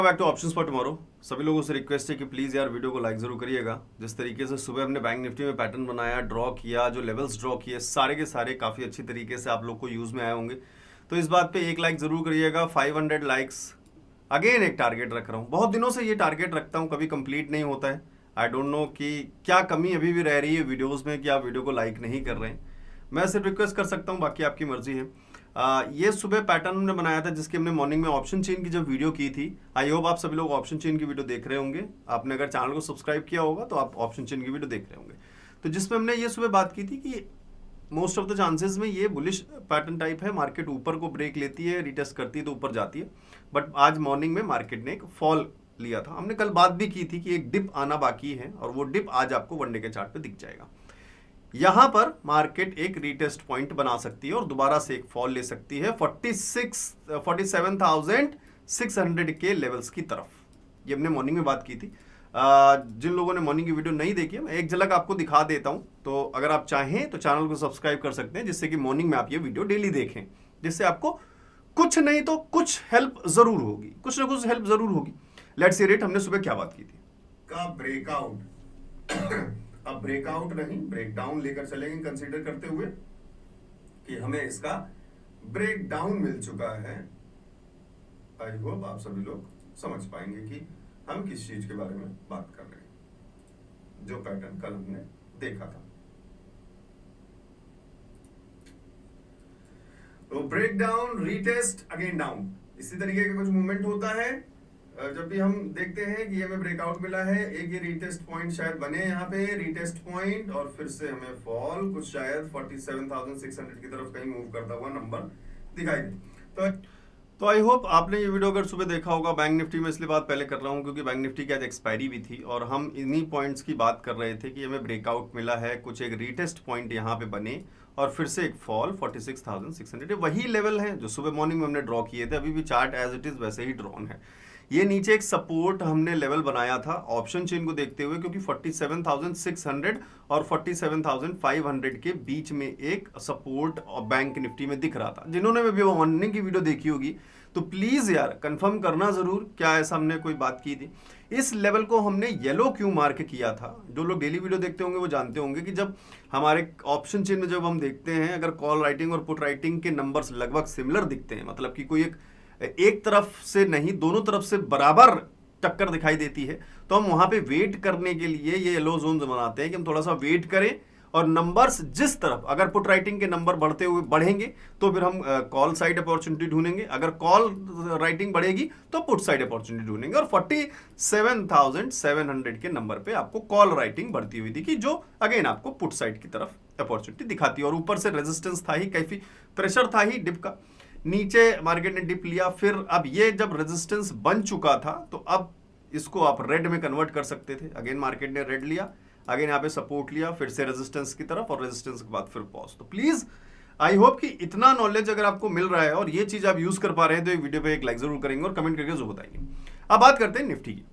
Back two options for tomorrow. सभी लोगों से रिक्वेस्ट है कि प्लीज़ यार वीडियो को लाइक ज़रूर करिएगा। जिस तरीके से सुबह हमने बैंक निफ्टी में पैटर्न बनाया, ड्रॉ किया, जो लेवल्स ड्रॉ किए, सारे के सारे काफ़ी अच्छी तरीके से आप लोग को यूज़ में आए होंगे। तो इस बात पे एक लाइक ज़रूर करिएगा। 500 लाइक्स अगेन एक टारगेट रख रहा हूँ। बहुत दिनों से ये टारगेट रखता हूँ, कभी कंप्लीट नहीं होता है। आई डोंट नो कि क्या कमी अभी भी रह रही है वीडियोज़ में कि आप वीडियो को लाइक नहीं कर रहे हैं। मैं सिर्फ रिक्वेस्ट कर सकता हूँ, बाकी आपकी मर्जी है। ये सुबह पैटर्न हमने बनाया था जिसकी हमने मॉर्निंग में ऑप्शन चेन की जब वीडियो की थी। आई होप आप सभी लोग ऑप्शन चेन की वीडियो देख रहे होंगे। आपने अगर चैनल को सब्सक्राइब किया होगा तो आप ऑप्शन चेन की वीडियो देख रहे होंगे। तो जिसमें हमने ये सुबह बात की थी कि मोस्ट ऑफ द चांसेस में ये बुलिश पैटर्न टाइप है। मार्केट ऊपर को ब्रेक लेती है, रिटेस्ट करती है तो ऊपर जाती है। बट आज मॉर्निंग में मार्केट ने एक फॉल लिया था। हमने कल बात भी की थी कि एक डिप आना बाकी है और वो डिप आज आपको वनडे के चार्ट पे दिख जाएगा। यहां पर मार्केट एक रीटेस्ट पॉइंट बना सकती है और दोबारा से एक फॉल ले सकती है 47,600 के लेवल्स की तरफ। ये हमने मॉर्निंग में बात की थी। जिन लोगों ने मॉर्निंग की वीडियो नहीं देखी है, मैं एक झलक आपको दिखा देता हूं। तो अगर आप चाहें तो चैनल को सब्सक्राइब कर सकते हैं, जिससे कि मॉर्निंग में आप ये वीडियो डेली देखें, जिससे आपको कुछ नहीं तो कुछ हेल्प जरूर होगी, कुछ ना कुछ हेल्प जरूर होगी। लेट्स सी रेट हमने सुबह क्या बात की थी का ब्रेकआउट अब ब्रेकआउट नहीं ब्रेकडाउन लेकर चलेंगे, कंसीडर करते हुए कि हमें इसका ब्रेकडाउन मिल चुका है। आई होप आप सभी लोग समझ पाएंगे कि हम किस चीज के बारे में बात कर रहे हैं। जो पैटर्न कल हमने देखा था, तो ब्रेकडाउन, रीटेस्ट, अगेन डाउन, इसी तरीके का कुछ मूवमेंट होता है। जब भी हम देखते हैं कि हमें ब्रेकआउट मिला है, एक ये रीटेस्ट पॉइंट शायद बने यहाँ पे रीटेस्ट पॉइंट, और फिर से हमें फॉल कुछ शायद 47,600 की तरफ कहीं मूव करता हुआ नंबर दिखाई दे। तो आई होप आपने ये वीडियो अगर सुबह देखा होगा। बैंक निफ्टी में इसलिए बात पहले कर रहा हूँ क्योंकि बैंक निफ्टी की आज एक्सपायरी भी थी और हम इन्हीं पॉइंट्स की बात कर रहे थे कि हमें ब्रेकआउट मिला है, कुछ एक रीटेस्ट पॉइंट यहाँ पे बने और फिर से एक फॉल 46,600। वही लेवल है जो सुबह मॉर्निंग में हमने ड्रॉ किए थे। अभी भी चार्ट एज इट इज वैसे ही ड्रॉन है। ये नीचे एक सपोर्ट हमने लेवल बनाया था ऑप्शन चेन को देखते हुए, क्योंकि 47,600 और 47,500 के बीच में एक सपोर्ट बैंक निफ्टी में दिख रहा था। जिन्होंने भी मॉर्निंग की वीडियो देखी होगी तो प्लीज यार कंफर्म करना जरूर, क्या ऐसा हमने कोई बात की थी। इस लेवल को हमने येलो क्यों मार्क किया था? जो लोग डेली वीडियो देखते होंगे वो जानते होंगे कि जब हमारे ऑप्शन चेन में जब हम देखते हैं, अगर कॉल राइटिंग और पुट राइटिंग के नंबर्स लगभग सिमिलर दिखते हैं, मतलब कि कोई एक तरफ से नहीं दोनों तरफ से बराबर टक्कर दिखाई देती है, तो हम वहां पे वेट करने के लिए ये येलो जोन बनाते हैं कि हम थोड़ा सा वेट करें और नंबर्स जिस तरफ, अगर पुट राइटिंग के नंबर बढ़ते हुए बढ़ेंगे तो फिर हम कॉल साइड अपॉर्चुनिटी ढूंढेंगे, अगर कॉल राइटिंग बढ़ेगी तो पुट साइड अपॉर्चुनिटी ढूंढेंगे। और 47,700 के नंबर पे आपको कॉल राइटिंग बढ़ती हुई दिखी, जो अगेन आपको पुट साइड की तरफ अपॉर्चुनिटी दिखाती है। और ऊपर से रेजिस्टेंस था ही, काफी प्रेशर था ही डिप का। नीचे मार्केट ने डिप लिया, फिर अब ये जब रेजिस्टेंस बन चुका था तो अब इसको आप रेड में कन्वर्ट कर सकते थे। अगेन मार्केट ने रेड लिया, अगेन यहाँ पे सपोर्ट लिया, फिर से रेजिस्टेंस की तरफ और रेजिस्टेंस के बाद फिर पॉज। तो प्लीज आई होप कि इतना नॉलेज अगर आपको मिल रहा है और ये चीज आप यूज कर पा रहे हैं तो एक वीडियो पे एक लाइक जरूर करेंगे और कमेंट करके जरूर बताएंगे। अब बात करते हैं निफ्टी की।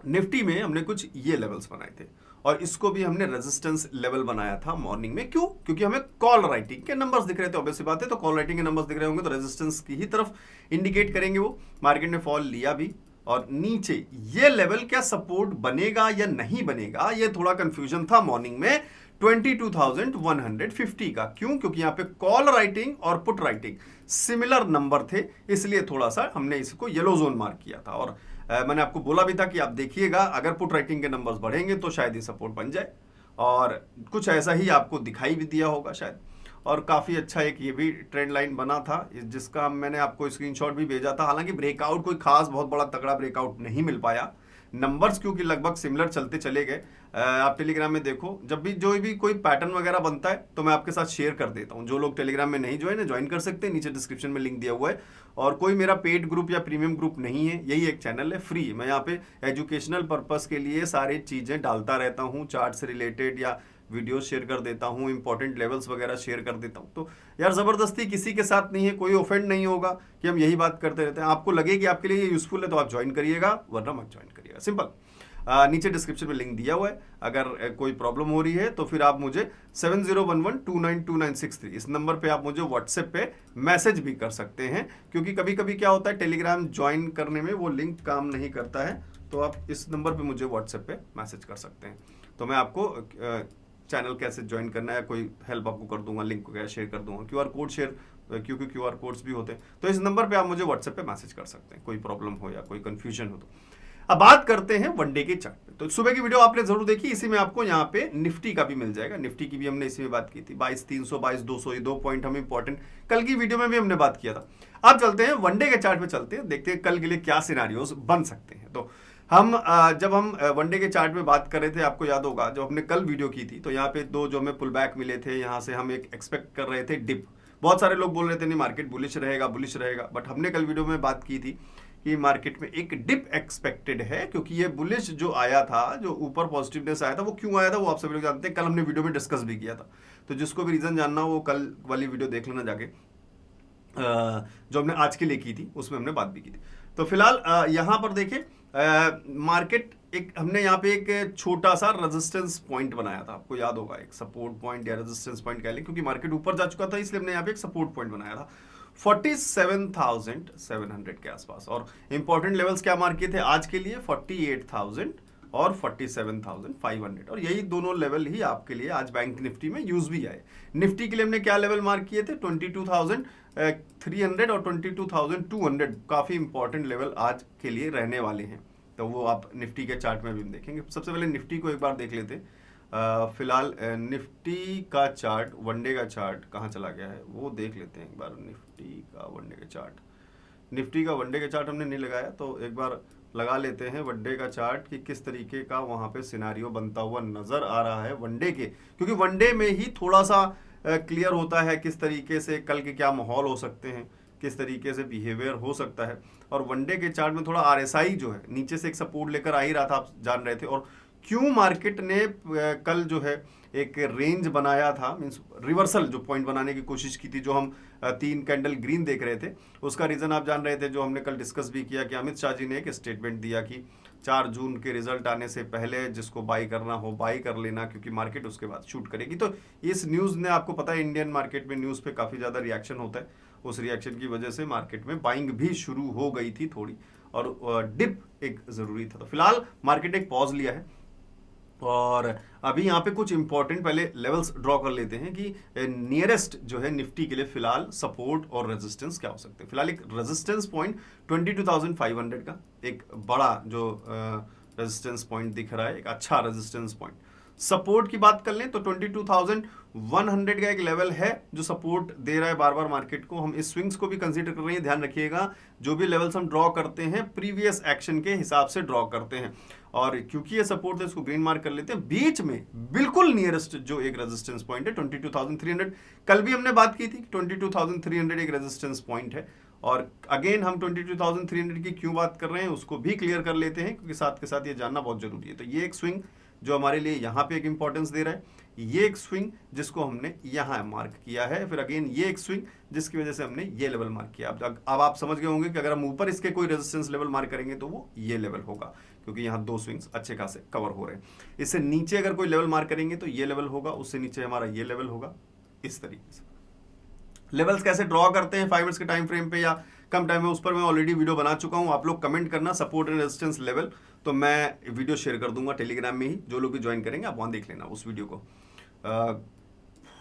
निफ्टी में हमने कुछ ये लेवल्स बनाए थे और इसको भी हमने रेजिस्टेंस लेवल बनाया था मॉर्निंग में। क्यों? क्योंकि हमें कॉल राइटिंग के नंबर्स दिख रहे थे। ऑब्वियस सी बात है, तो कॉल राइटिंग के नंबर्स दिख रहे होंगे तो रेजिस्टेंस की ही तरफ इंडिकेट करेंगे वो। मार्केट ने फॉल लिया भी और नीचे ये लेवल क्या सपोर्ट बनेगा या नहीं बनेगा, ये थोड़ा कंफ्यूजन था मॉर्निंग में 22,150 का। क्यों? क्योंकि यहाँ पे कॉल राइटिंग और पुट राइटिंग सिमिलर नंबर थे, इसलिए थोड़ा सा हमने इसको येलो जोन मार्क किया था। और मैंने आपको बोला भी था कि आप देखिएगा अगर पुट राइटिंग के नंबर्स बढ़ेंगे तो शायद ये सपोर्ट बन जाए, और कुछ ऐसा ही आपको दिखाई भी दिया होगा शायद। और काफ़ी अच्छा एक ये भी ट्रेंड लाइन बना था जिसका मैंने आपको स्क्रीनशॉट भी भेजा था। हालांकि ब्रेकआउट कोई खास बहुत बड़ा तगड़ा ब्रेकआउट नहीं मिल पाया, नंबर्स क्योंकि लगभग सिमिलर चलते चले गए। आप टेलीग्राम में देखो, जब भी जो भी कोई पैटर्न वगैरह बनता है तो मैं आपके साथ शेयर कर देता हूँ। जो लोग टेलीग्राम में नहीं ज्वाइन है, ज्वाइन कर सकते हैं, नीचे डिस्क्रिप्शन में लिंक दिया हुआ है। और कोई मेरा पेड ग्रुप या प्रीमियम ग्रुप नहीं है, यही एक चैनल है फ्री। मैं यहाँ पे एजुकेशनल पर्पस के लिए सारी चीज़ें डालता रहता हूँ, चार्ट से रिलेटेड या वीडियो शेयर कर देता हूँ, इंपॉर्टेंट लेवल्स वगैरह शेयर कर देता हूँ। तो यार ज़बरदस्ती किसी के साथ नहीं है, कोई ऑफेंड नहीं होगा कि हम यही बात करते रहते हैं। आपको लगे कि आपके लिए ये यूजफुल है तो आप ज्वाइन करिएगा, वरना मत ज्वाइन करिएगा, सिंपल। नीचे डिस्क्रिप्शन में लिंक दिया हुआ है। अगर कोई प्रॉब्लम हो रही है तो फिर आप मुझे 7011292963 इस नंबर पे आप मुझे व्हाट्सएप पे मैसेज भी कर सकते हैं, क्योंकि कभी कभी क्या होता है टेलीग्राम ज्वाइन करने में वो लिंक काम नहीं करता है। तो आप इस नंबर पे मुझे व्हाट्सएप पे मैसेज कर सकते हैं, तो मैं आपको चैनल कैसे ज्वाइन करना है कोई हेल्प आपको कर दूंगा, लिंक वगैरह शेयर कर दूंगा, क्यूआर कोड शेयर, क्योंकि क्यूआर कोड्स भी होते हैं। तो इस नंबर पे आप मुझे व्हाट्सएप पे मैसेज कर सकते हैं, कोई प्रॉब्लम हो या कोई कंफ्यूजन हो तो। अब बात करते हैं वनडे के चार्ट पे। तो सुबह की वीडियो आपने जरूर देखी, इसी में आपको यहाँ पे निफ्टी का भी मिल जाएगा। निफ्टी की भी हमने इसी में बात की थी, 22,300 22,200 ये 2 पॉइंट हम इंपॉर्टेंट कल की वीडियो में भी हमने बात किया था। अब चलते हैं वनडे के चार्ट पे, चलते हैं देखते हैं कल के लिए क्या सिनारियोस बन सकते हैं। तो हम जब हम वनडे के चार्ट में बात कर रहे थे, आपको याद होगा जब हमने कल वीडियो की थी, तो यहाँ पे दो जो हमें पुल बैक मिले थे, यहाँ से हम एक एक्सपेक्ट कर रहे थे डिप। बहुत सारे लोग बोल रहे थे नहीं मार्केट बुलिश रहेगा बुलिश रहेगा, बट हमने कल वीडियो में बात की थी कि मार्केट में एक डिप एक्सपेक्टेड है, क्योंकि ये बुलिश जो आया था, जो ऊपर पॉजिटिवनेस आया था, वो क्यों आया था वो आप सभी लोग जानते हैं, कल हमने वीडियो में डिस्कस भी किया था। तो जिसको भी रीजन जानना हो वो कल वाली वीडियो देख लेना जाके, जो हमने आज के लिए की थी उसमें हमने बात भी की थी। तो फिलहाल यहाँ पर देखिए मार्केट एक हमने यहाँ पे एक छोटा सा रेजिस्टेंस पॉइंट बनाया था, आपको याद होगा, एक सपोर्ट पॉइंट या रेजिस्टेंस पॉइंट कह लें, क्योंकि मार्केट ऊपर जा चुका था इसलिए हमने यहाँ पे एक सपोर्ट पॉइंट बनाया था 47,700 के आसपास। और इंपॉर्टेंट लेवल्स क्या मार्क किए थे आज के लिए, 48,000 और 47,500, और यही दोनों लेवल ही आपके लिए आज बैंक निफ्टी में यूज भी आए। निफ्टी के लिए हमने क्या लेवल मार्क किए थे, 22,300 और 22,200 काफी इंपॉर्टेंट लेवल आज के लिए रहने वाले हैं। तो वो आप निफ्टी के चार्ट में भी देखेंगे। सबसे पहले निफ्टी को एक बार देख लेते हैं। फिलहाल निफ्टी का चार्ट, वनडे का चार्ट कहाँ चला गया है वो देख लेते हैं एक बार। निफ्टी का वनडे का चार्ट, निफ्टी का वनडे का चार्ट हमने नहीं लगाया, तो एक बार लगा लेते हैं वनडे का चार्ट कि किस तरीके का वहाँ पे सिनारियो बनता हुआ नजर आ रहा है वनडे के, क्योंकि वनडे में ही थोड़ा सा क्लियर होता है किस तरीके से कल के क्या माहौल हो सकते हैं, किस तरीके से बिहेवियर हो सकता है। और वनडे के चार्ट में थोड़ा आरएसआई जो है नीचे से एक सपोर्ट लेकर आ ही रहा था, आप जान रहे थे। और क्यों मार्केट ने कल जो है एक रेंज बनाया था, मींस रिवर्सल जो पॉइंट बनाने की कोशिश की थी, जो हम 3 कैंडल ग्रीन देख रहे थे, उसका रीजन आप जान रहे थे, जो हमने कल डिस्कस भी किया कि अमित शाह जी ने एक स्टेटमेंट दिया कि 4 जून के रिजल्ट आने से पहले जिसको बाई करना हो बाई कर लेना, क्योंकि मार्केट उसके बाद शूट करेगी। तो इस न्यूज़ ने, आपको पता है इंडियन मार्केट में न्यूज़ पे काफ़ी ज़्यादा रिएक्शन होता है, उस रिएक्शन की वजह से मार्केट में बाइंग भी शुरू हो गई थी थोड़ी, और डिप एक ज़रूरी था। तो फिलहाल मार्केट एक पॉज लिया है, और अभी यहाँ पे कुछ इंपॉर्टेंट पहले लेवल्स ड्रॉ कर लेते हैं कि नियरेस्ट जो है निफ्टी के लिए फिलहाल सपोर्ट और रेजिस्टेंस क्या हो सकते हैं। फिलहाल एक रेजिस्टेंस पॉइंट 22,500 का एक बड़ा जो रेजिस्टेंस पॉइंट दिख रहा है, एक अच्छा रेजिस्टेंस पॉइंट। सपोर्ट की बात कर लें तो 22,100 का एक लेवल है जो सपोर्ट दे रहा है बार बार मार्केट को। हम इस स्विंग्स को भी कंसीडर कर रहे हैं, ध्यान रखिएगा जो भी लेवल्स हम ड्रॉ करते हैं प्रीवियस एक्शन के हिसाब से ड्रॉ करते हैं, और क्योंकि ये सपोर्ट है इसको ग्रीन मार्क कर लेते हैं। बीच में बिल्कुल नियरेस्ट जो एक रेजिस्टेंस पॉइंट है 22,300, कल भी हमने बात की थी 22,300 एक रेजिस्टेंस पॉइंट है, और अगेन हम 22,300 की क्यों बात कर रहे हैं उसको भी क्लियर कर लेते हैं, क्योंकि साथ के साथ ये जानना बहुत जरूरी है। तो ये एक स्विंग जो हमारे लिए यहाँ पे एक इंपॉर्टेंस दे रहा है, ये एक स्विंग जिसको हमने यहाँ मार्क किया है, फिर अगेन ये एक स्विंग जिसकी वजह से हमने ये लेवल मार्क किया। अब आप समझ गए होंगे कि अगर हम ऊपर इसके कोई रेजिस्टेंस लेवल मार्क करेंगे तो वो ये लेवल होगा, क्योंकि यहाँ 2 स्विंग्स अच्छे खासे कवर हो रहे हैं। इससे नीचे अगर कोई लेवल मार्क करेंगे तो ये लेवल होगा, उससे नीचे हमारा ये लेवल होगा। इस तरीके से लेवल्स कैसे ड्रॉ करते हैं 5 मिनट्स के टाइम फ्रेम पे या कम टाइम में, उस पर मैं ऑलरेडी वीडियो बना चुका हूं। आप लोग कमेंट करना सपोर्ट एंड रेजिस्टेंस लेवल, तो मैं वीडियो शेयर कर दूंगा टेलीग्राम में ही, जो लोग भी ज्वाइन करेंगे आप वहां देख लेना उस वीडियो को।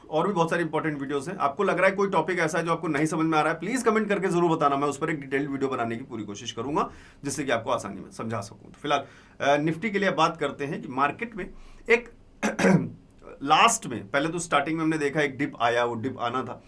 और भी बहुत सारी इंपॉर्टेंट वीडियोस हैं। आपको लग रहा है कोई टॉपिक ऐसा है जो आपको नहीं समझ में आ रहा है, प्लीज कमेंट करके जरूर बताना, मैं उस पर एक डिटेल्ड वीडियो बनाने की पूरी कोशिश करूंगा जिससे कि आपको आसानी में समझा सकूं। तो फिलहाल निफ्टी के लिए बात करते हैं कि मार्केट में एक लास्ट में, पहले तो स्टार्टिंग में हमने देखा एक डिप आया, वो डिप आना था।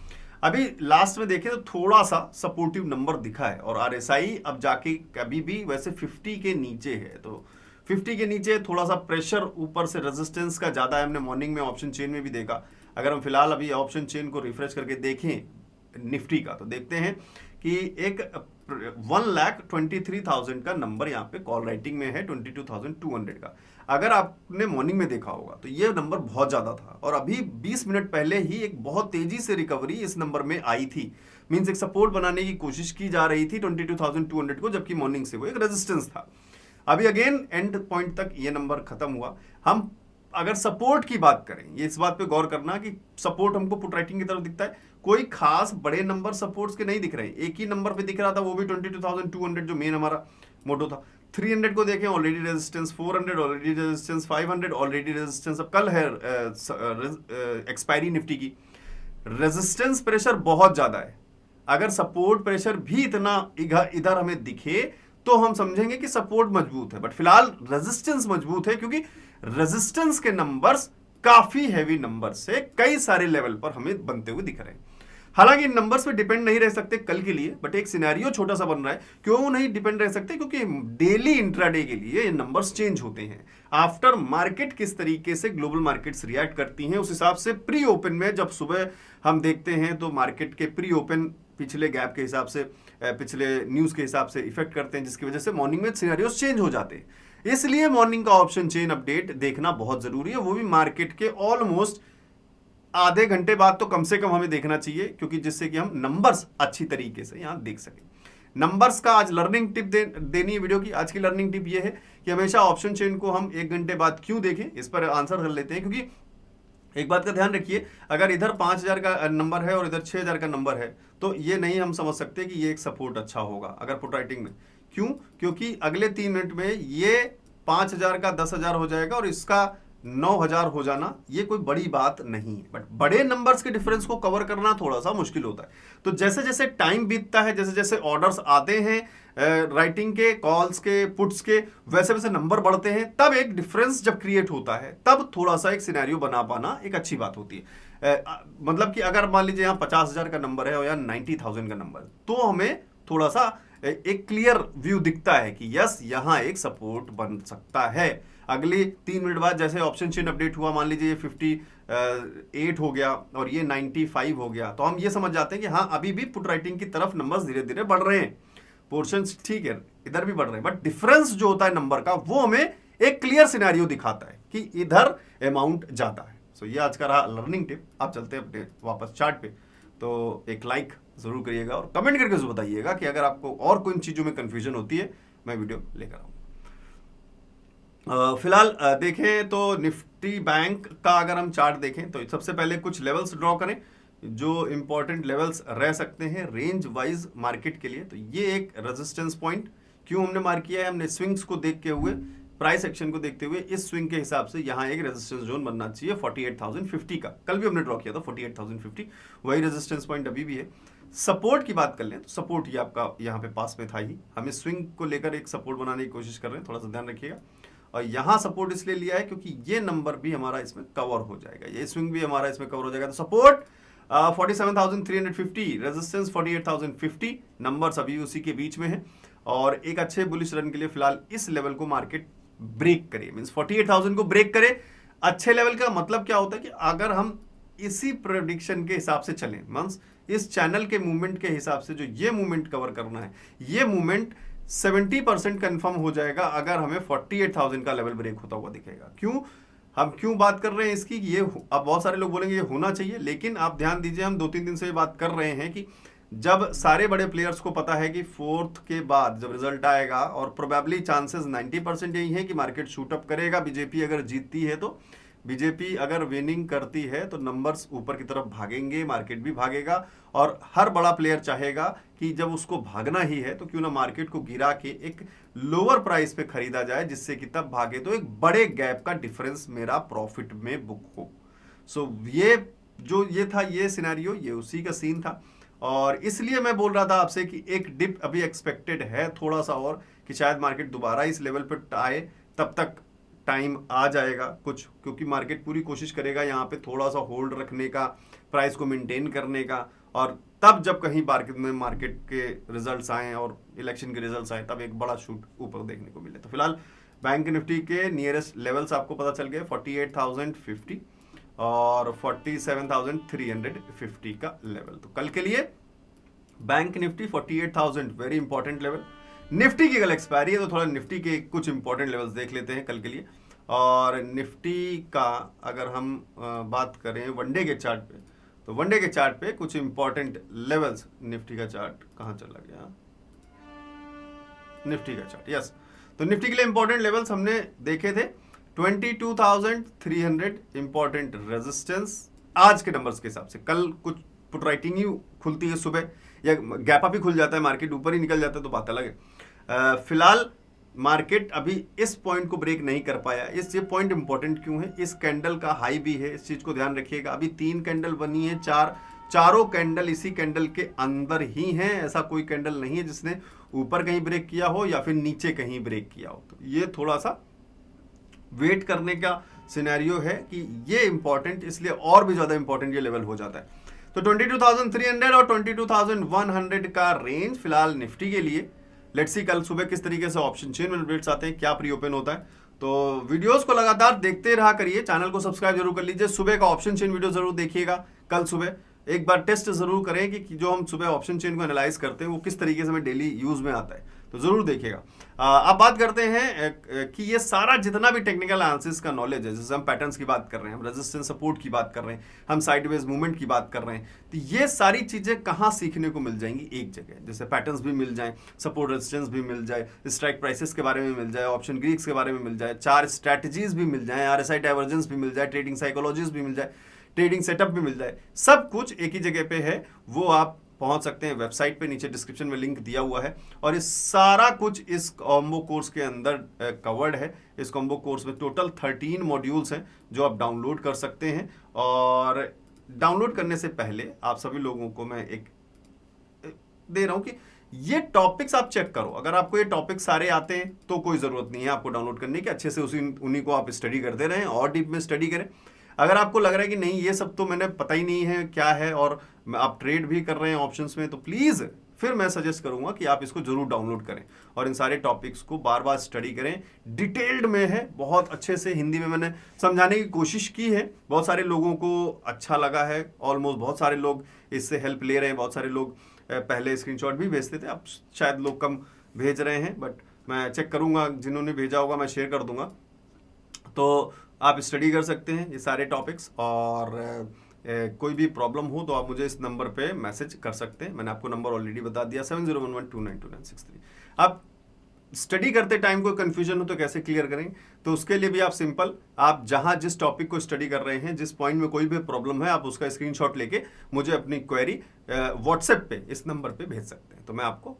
अभी लास्ट में देखें तो थोड़ा सा सपोर्टिव नंबर दिखा है, और आरएसआई अब जाके कभी भी वैसे 50 के नीचे है, तो 50 के नीचे थोड़ा सा प्रेशर ऊपर से रेजिस्टेंस का ज्यादा है। हमने मॉर्निंग में ऑप्शन चेन में भी देखा। अगर हम फिलहाल अभी ऑप्शन चेन को रिफ्रेश करके देखें निफ्टी का, तो देखते हैं कि एक 1,23,000 का नंबर यहाँ पे कॉल राइटिंग में है, 22,200 का। अगर आपने मॉर्निंग में देखा होगा तो ये नंबर बहुत ज्यादा था और अभी 20 मिनट पहले ही एक बहुत तेजी से रिकवरी इस नंबर में आई थी। मींस एक सपोर्ट बनाने की कोशिश की जा रही थी 22,200 को, जबकि मॉर्निंग से वो एक रेजिस्टेंस था। अभी अगेन एंड पॉइंट तक ये नंबर खत्म हुआ। हम अगर सपोर्ट की बात करें, ये इस बात पे गौर करना कि सपोर्ट हमको पुट राइटिंग की तरफ दिखता है, कोई खास बड़े नंबर सपोर्ट्स के नहीं दिख रहे हैं। एक ही नंबर पे दिख रहा था, वो भी 22,200 जो मेन हमारा मोटो था। 300 को देखें, already resistance, 400 already resistance, 500 already resistance. अब कल है एक्सपायरी निफ्टी की, रेजिस्टेंस प्रेशर बहुत ज्यादा है। अगर सपोर्ट प्रेशर भी इतना इधर हमें दिखे तो हम समझेंगे कि सपोर्ट मजबूत है, बट फिलहाल रेजिस्टेंस मजबूत है, क्योंकि रेजिस्टेंस के नंबर्स काफी हैवी नंबर्स से कई सारे लेवल पर हमें बनते हुए दिख रहे हैं। हालांकि इन नंबर्स पे डिपेंड नहीं रह सकते कल के लिए, बट एक सिनेरियो छोटा सा बन रहा है। क्यों नहीं डिपेंड रह सकते? क्योंकि डेली इंट्राडे के लिए ये नंबर्स चेंज होते हैं। आफ्टर मार्केट किस तरीके से ग्लोबल मार्केट्स रिएक्ट करती हैं, उस हिसाब से प्री ओपन में जब सुबह हम देखते हैं तो मार्केट के प्री ओपन पिछले गैप के हिसाब से, पिछले न्यूज के हिसाब से इफेक्ट करते हैं, जिसकी वजह से मॉर्निंग में सिनेरियोस चेंज हो जाते हैं। इसलिए मॉर्निंग का ऑप्शन चेन अपडेट देखना बहुत जरूरी है, वो भी मार्केट के ऑलमोस्ट आधे घंटे बाद तो कम से कम हमें देखना चाहिए, क्योंकि जिससे कि हम नंबर्स अच्छी तरीके से यहां देख सकें। नंबर्स का आज लर्निंग टिप देनी है वीडियो की। आज की लर्निंग टिप ये है कि हमेशा ऑप्शन चेन को हम 1 घंटे बाद क्यों देखें, इस पर आंसर कर लेते हैं। क्योंकि एक बात का ध्यान रखिए, अगर इधर 5,000 का नंबर है और इधर 6,000 का नंबर है, तो ये नहीं हम समझ सकते कि ये एक सपोर्ट अच्छा होगा अगर पुट राइटिंग में। क्यों? क्योंकि अगले 3 मिनट में ये 5,000 का 10,000 हो जाएगा और इसका 9,000 हो जाना ये कोई बड़ी बात नहीं है, बट बड़े नंबर्स के डिफरेंस को कवर करना थोड़ा सा मुश्किल होता है। तो जैसे जैसे टाइम बीतता है, जैसे जैसे ऑर्डर्स आते हैं राइटिंग के, कॉल्स के, पुट्स के, वैसे वैसे नंबर बढ़ते हैं, तब एक डिफरेंस जब क्रिएट होता है तब थोड़ा सा एक सिनेरियो बना पाना एक अच्छी बात होती है। मतलब कि अगर मान लीजिए यहाँ 50,000 का नंबर है और यहाँ 90,000 का नंबर, तो हमें थोड़ा सा एक क्लियर व्यू दिखता है कि यस यहाँ एक सपोर्ट बन सकता है। अगली 3 मिनट बाद जैसे ऑप्शन चेन अपडेट हुआ, मान लीजिए ये 58 हो गया और ये 95 हो गया, तो हम ये समझ जाते हैं कि हाँ अभी भी पुट राइटिंग की तरफ नंबर्स धीरे धीरे बढ़ रहे हैं। पोर्शंस ठीक है, इधर भी बढ़ रहे हैं, बट डिफरेंस जो होता है नंबर का, वो हमें एक क्लियर सिनेरियो दिखाता है कि इधर अमाउंट जाता है। सो ये आज का रहा लर्निंग टिप। आप चलते हैं अपने वापस चार्ट पे, तो एक लाइक जरूर करिएगा और कमेंट करके जरूर बताइएगा कि अगर आपको और कोई चीजों में कंफ्यूजन होती है, मैं वीडियो लेकर आऊंगा। फिलहाल देखें तो निफ्टी बैंक का अगर हम चार्ट देखें तो सबसे पहले कुछ लेवल्स ड्रॉ करें जो इंपॉर्टेंट लेवल्स रह सकते हैं रेंज वाइज मार्केट के लिए। तो ये एक रेजिस्टेंस पॉइंट क्यों हमने मार्क किया है, हमने स्विंग्स को देखते हुए, प्राइस एक्शन को देखते हुए, इस स्विंग के हिसाब से यहाँ एक रेजिस्टेंस जोन बनना चाहिए 48,050 का। कल भी हमने ड्रॉ किया था 48,050, वही रेजिस्टेंस पॉइंट अभी भी है। सपोर्ट की बात कर लें तो सपोर्ट ही आपका यहाँ पे पास में था ही, हमें स्विंग को लेकर एक सपोर्ट बनाने की कोशिश कर रहे हैं, थोड़ा सा ध्यान रखिएगा। और यहाँ सपोर्ट इसलिए लिया है क्योंकि ये नंबर भी हमारा इसमें कवर हो जाएगा, ये स्विंग भी हमारा इसमें कवर हो जाएगा। तो सपोर्ट 47,350, रेजिस्टेंस 48,050, नंबर्स अभी उसी के बीच में है और एक अच्छे बुलिश रन के लिए फिलहाल इस लेवल को मार्केट ब्रेक करे, मींस 48,000 को ब्रेक करे। अच्छे लेवल का मतलब क्या होता है कि अगर हम इसी प्रेडिक्शन के हिसाब से चलें, मींस इस चैनल के मूवमेंट के हिसाब से जो ये मूवमेंट कवर करना है, ये मूवमेंट 70% कंफर्म हो जाएगा अगर हमें 48,000 का लेवल ब्रेक होता हुआ दिखेगा। क्यों हम क्यों बात कर रहे हैं इसकी, ये अब बहुत सारे लोग बोलेंगे ये होना चाहिए, लेकिन आप ध्यान दीजिए, हम 2-3 दिन से ये बात कर रहे हैं कि जब सारे बड़े प्लेयर्स को पता है कि 4th के बाद जब रिजल्ट आएगा और प्रोबेबली चांसेस 90% यही है कि मार्केट शूट अप करेगा, बीजेपी अगर जीतती है तो, बीजेपी अगर विनिंग करती है तो नंबर्स ऊपर की तरफ भागेंगे, मार्केट भी भागेगा और हर बड़ा प्लेयर चाहेगा कि जब उसको भागना ही है तो क्यों ना मार्केट को गिरा के एक लोअर प्राइस पे खरीदा जाए, जिससे कि तब भागे तो एक बड़े गैप का डिफरेंस मेरा प्रॉफिट में बुक हो। सो ये था ये सिनेरियो, ये उसी का सीन था और इसलिए मैं बोल रहा था आपसे कि एक डिप अभी एक्सपेक्टेड है थोड़ा सा और, कि शायद मार्केट दोबारा इस लेवल पर आए, तब तक टाइम आ जाएगा कुछ, क्योंकि मार्केट पूरी कोशिश करेगा यहाँ पे थोड़ा सा होल्ड रखने का, प्राइस को मेंटेन करने का, और तब जब कहीं मार्केट के रिजल्ट्स आए और इलेक्शन के रिजल्ट्स आए तब एक बड़ा शूट ऊपर देखने को मिले। तो फिलहाल बैंक निफ्टी के नियरेस्ट लेवल्स आपको पता चल गए, 48,050 और 47,350 का लेवल। तो कल के लिए bank Nifty 48,000 very important level. Nifty की कल एक्सपायरी है तो थोड़ा निफ्टी के कुछ इंपॉर्टेंट लेवल्स देख लेते हैं कल के लिए। और निफ्टी का अगर हम बात करें वनडे के चार्ट पे, तो वनडे के चार्ट पे कुछ इंपॉर्टेंट लेवल्स, निफ्टी का चार्ट कहाँ चला गया, निफ्टी का चार्ट, यस। तो निफ्टी के लिए इंपॉर्टेंट लेवल्स हमने देखे थे 22,300 इंपॉर्टेंट रेजिस्टेंस आज के नंबर्स के हिसाब से। कल कुछ पुट राइटिंग ही खुलती है सुबह, या गैप अप ही खुल जाता है, मार्केट ऊपर ही निकल जाता है तो बात अलग है। फिलहाल मार्केट अभी इस पॉइंट को ब्रेक नहीं कर पाया। ये पॉइंट इंपॉर्टेंट क्यों है, इस कैंडल का हाई भी है, इस चीज को ध्यान रखिएगा। अभी 3 कैंडल बनी है, चारों कैंडल इसी कैंडल के अंदर ही हैं। ऐसा कोई कैंडल नहीं है जिसने ऊपर कहीं ब्रेक किया हो या फिर नीचे कहीं ब्रेक किया हो। तो ये थोड़ा सा वेट करने का सिनेरियो है कि ये इंपॉर्टेंट, इसलिए और भी ज्यादा इंपॉर्टेंट ये लेवल हो जाता है। तो 22,300 और 22,100 का रेंज फिलहाल निफ्टी के लिए। लेट्स सी कल सुबह किस तरीके से ऑप्शन चेन में अपडेट्स आते हैं, क्या प्री ओपन होता है। तो वीडियोस को लगातार देखते रहा करिए, चैनल को सब्सक्राइब जरूर कर लीजिए, सुबह का ऑप्शन चेन वीडियो जरूर देखिएगा। कल सुबह एक बार टेस्ट जरूर करें कि जो हम सुबह ऑप्शन चेन को एनालाइज करते हैं वो किस तरीके से हमें डेली यूज में आता है, तो जरूर देखिएगा। अब बात करते हैं कि ये सारा जितना भी टेक्निकल एनालिसिस का नॉलेज है, जैसे हम पैटर्न्स की बात कर रहे हैं, हम रेजिस्टेंस सपोर्ट की बात कर रहे हैं, हम साइडवेज मूवमेंट की बात कर रहे हैं, तो ये सारी चीजें कहाँ सीखने को मिल जाएंगी, एक जगह। जैसे पैटर्न्स भी मिल जाए, सपोर्ट रेजिस्टेंस भी मिल जाए, स्ट्राइक प्राइसेस के बारे में मिल जाए, ऑप्शन ग्रीक्स के बारे में मिल जाए, चार्ट स्ट्रैटेजीज भी मिल जाए, RSI डाइवर्जेंस भी मिल जाए, ट्रेडिंग साइकोलॉजीज भी मिल जाए, ट्रेडिंग सेटअप भी मिल जाए, सब कुछ एक ही जगह पे है। वो आप पहुंच सकते हैं वेबसाइट पे, नीचे डिस्क्रिप्शन में लिंक दिया हुआ है। और इस सारा कुछ इस कॉम्बो कोर्स के अंदर कवर्ड है। इस कॉम्बो कोर्स में टोटल 13 मॉड्यूल्स हैं जो आप डाउनलोड कर सकते हैं। और डाउनलोड करने से पहले आप सभी लोगों को मैं एक दे रहा हूं कि ये टॉपिक्स आप चेक करो। अगर आपको ये टॉपिक सारे आते हैं तो कोई जरूरत नहीं है आपको डाउनलोड करने की, अच्छे से उन्हीं को आप स्टडी करते रहें और डीप में स्टडी करें। अगर आपको लग रहा है कि नहीं ये सब तो मैंने पता ही नहीं है क्या है, और आप ट्रेड भी कर रहे हैं ऑप्शंस में, तो प्लीज फिर मैं सजेस्ट करूंगा कि आप इसको जरूर डाउनलोड करें और इन सारे टॉपिक्स को बार बार स्टडी करें। डिटेल्ड में है, बहुत अच्छे से हिंदी में मैंने समझाने की कोशिश की है, बहुत सारे लोगों को अच्छा लगा है। ऑलमोस्ट बहुत सारे लोग इससे हेल्प ले रहे हैं, बहुत सारे लोग पहले स्क्रीनशॉट भी भेजते थे, अब शायद लोग कम भेज रहे हैं, बट मैं चेक करूंगा, जिन्होंने भेजा होगा मैं शेयर कर दूंगा। तो आप स्टडी कर सकते हैं ये सारे टॉपिक्स। और कोई भी प्रॉब्लम हो तो आप मुझे इस नंबर पे मैसेज कर सकते हैं, मैंने आपको नंबर ऑलरेडी बता दिया 7011292963। आप स्टडी करते टाइम कोई कंफ्यूजन हो तो कैसे क्लियर करें, तो उसके लिए भी आप सिंपल, आप जहां जिस टॉपिक को स्टडी कर रहे हैं, जिस पॉइंट में कोई भी प्रॉब्लम है, आप उसका स्क्रीनशॉट लेके मुझे अपनी क्वेरी व्हाट्सएप पे इस नंबर पे भेज सकते हैं। तो मैं आपको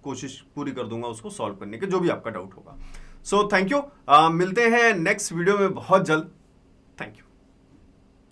कोशिश पूरी कर दूंगा उसको सॉल्व करने के, जो भी आपका डाउट होगा। सो थैंक यू, मिलते हैं नेक्स्ट वीडियो में बहुत जल्द। Thank you.